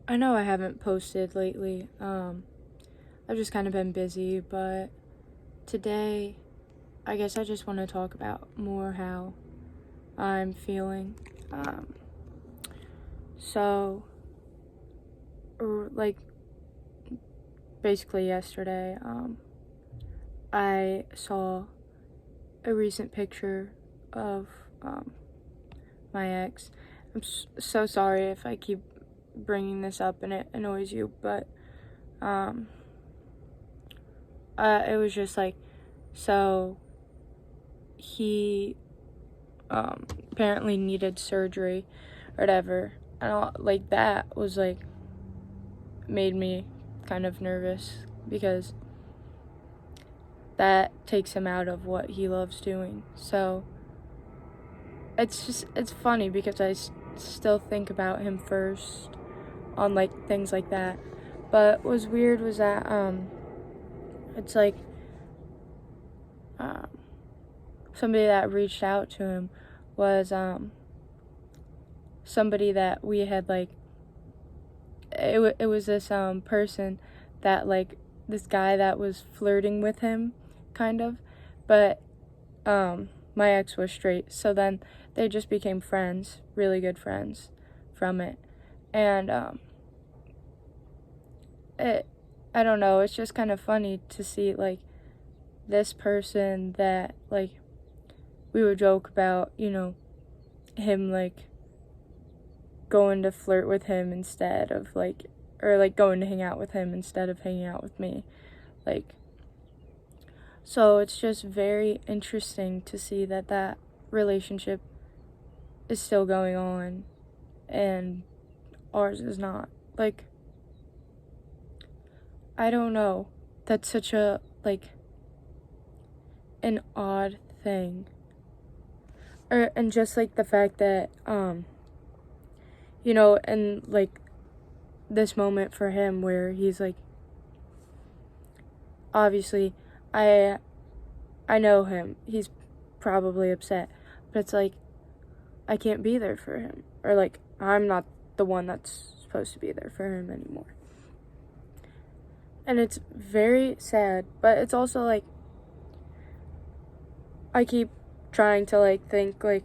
I know I haven't posted lately. I've just kind of been busy, but today I guess I just want to talk about more how I'm feeling. Um, so, like, basically yesterday, I saw a recent picture of my ex. I'm so sorry if I keep bringing this up and it annoys you, but um, it was just like, so he apparently needed surgery or whatever, and like that was like made me kind of nervous because that takes him out of what he loves doing. So it's funny because I still think about him first on like things like that. But what was weird was that it's like um somebody that reached out to him was somebody that we had like it was this person that like this guy that was flirting with him kind of, but my ex was straight, so then they just became friends, really good friends from it. And it I don't know, it's just kind of funny to see like this person that like we would joke about, him like going to flirt with him instead of like, or like going to hang out with him instead of hanging out with me. Like, so it's just very interesting to see that that relationship is still going on and ours is not. Like, I don't know. That's such a, like, an odd thing. And just like the fact that, and like this moment for him where he's like, obviously, I I know him. He's probably upset, but it's like I can't be there for him, or like I'm not the one that's supposed to be there for him anymore. And it's very sad, but it's also like I keep trying to like think like,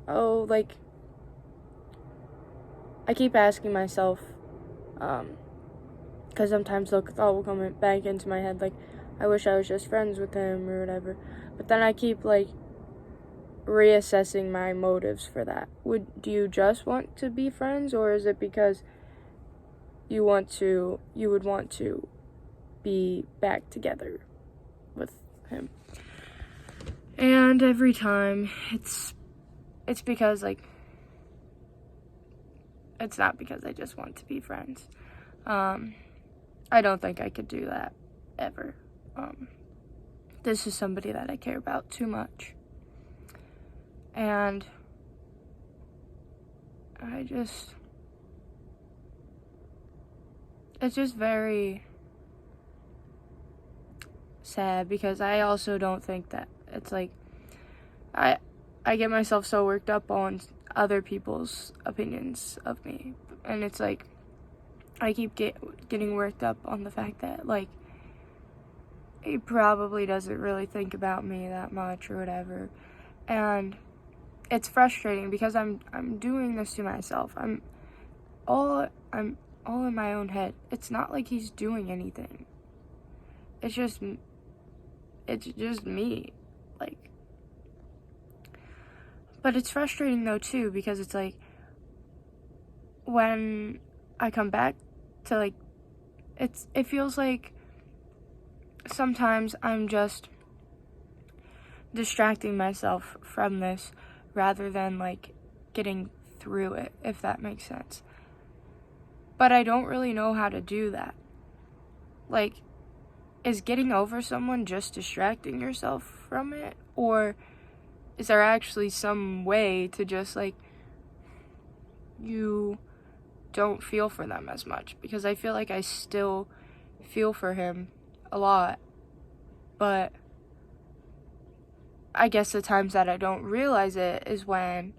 oh, like I keep asking myself, because sometimes the thought will come back into my head like, I wish I was just friends with him or whatever. But then I keep like reassessing my motives for that. Do you just want to be friends, or is it because you would want to be back together with him? And every time it's because like it's not because I just want to be friends. I don't think I could do that ever. This is somebody that I care about too much. And it's just very sad because I also don't think that it's like I get myself so worked up on other people's opinions of me, and it's like I keep getting worked up on the fact that like he probably doesn't really think about me that much or whatever, and it's frustrating because I'm doing this to myself. I'm all in my own head. It's not like he's doing anything. It's just me, like. But it's frustrating though too because it's like when I come back to like it feels like sometimes I'm just distracting myself from this rather than like getting through it, if that makes sense. But I don't really know how to do that. Like, is getting over someone just distracting yourself from it? Or is there actually some way to just like you don't feel for them as much? Because I feel like I still feel for him a lot, but I guess the times that I don't realize it is when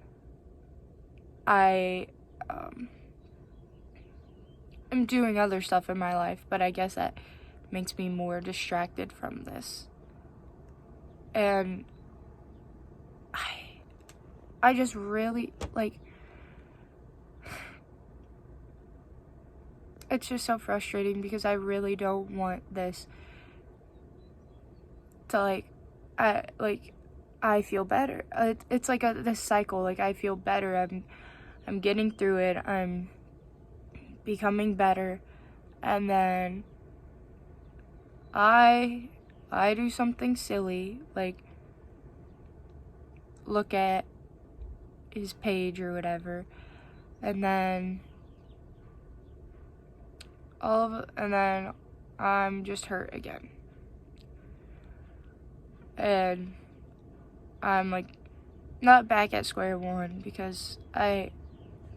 I I'm doing other stuff in my life, but I guess that makes me more distracted from this. And I just really, like, it's just so frustrating because I really don't want this to, I feel better. It's like this cycle. Like, I feel better. I'm getting through it. I'm becoming better, and then I do something silly, like look at his page or whatever, and then I'm just hurt again, and I'm like not back at square one because I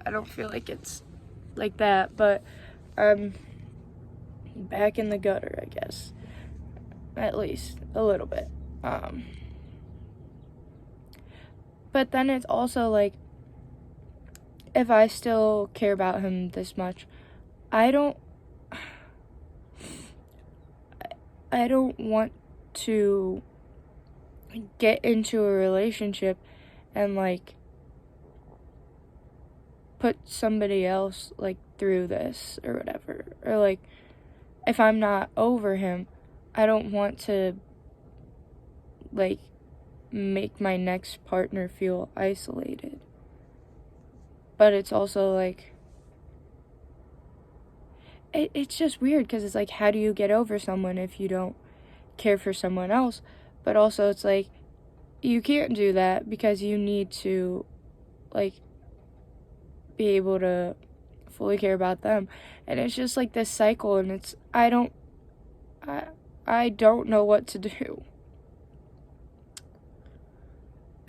don't feel like it's like that, but I'm back in the gutter, I guess, at least a little bit. But then it's also like, if I still care about him this much, I don't want to get into a relationship and like put somebody else like through this or whatever. Or like, if I'm not over him, I don't want to like make my next partner feel isolated. But it's also like, it's just weird because it's like, how do you get over someone if you don't care for someone else? But also it's like, you can't do that because you need to like be able to fully care about them. And it's just like this cycle, and it's I don't know what to do.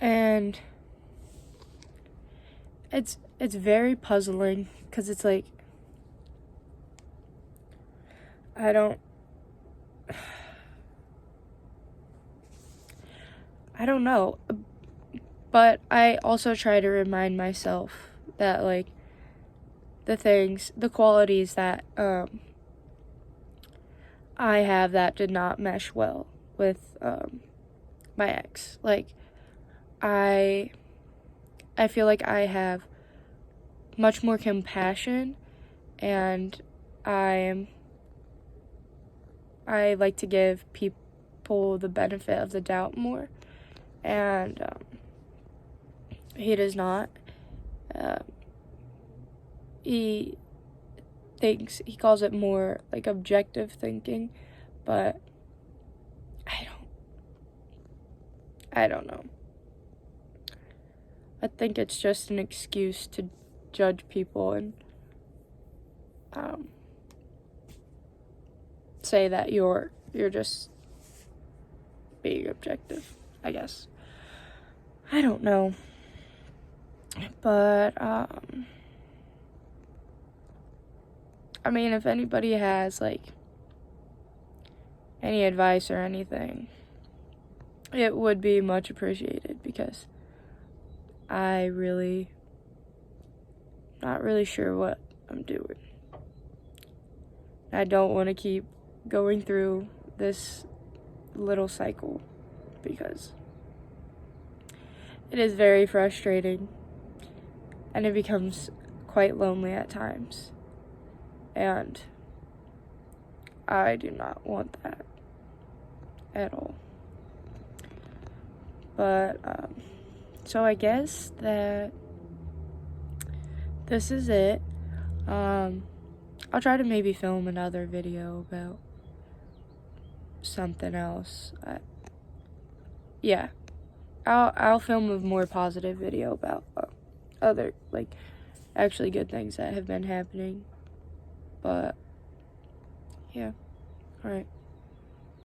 And it's very puzzling because it's like, I don't know. But I also try to remind myself that like the qualities that I have that did not mesh well with my ex. Like, I feel like I have much more compassion, and I like to give people the benefit of the doubt more, and he does not. He calls it more like objective thinking, but I don't know. I think it's just an excuse to judge people and say that you're just being objective, I guess. I don't know. But I mean, if anybody has like any advice or anything, it would be much appreciated, because I really not really sure what I'm doing. I don't want to keep going through this little cycle because it is very frustrating and it becomes quite lonely at times. And I do not want that at all. But, so I guess that this is it. I'll try to maybe film another video about something else. I'll film a more positive video about other, like, actually good things that have been happening. But, yeah. Alright.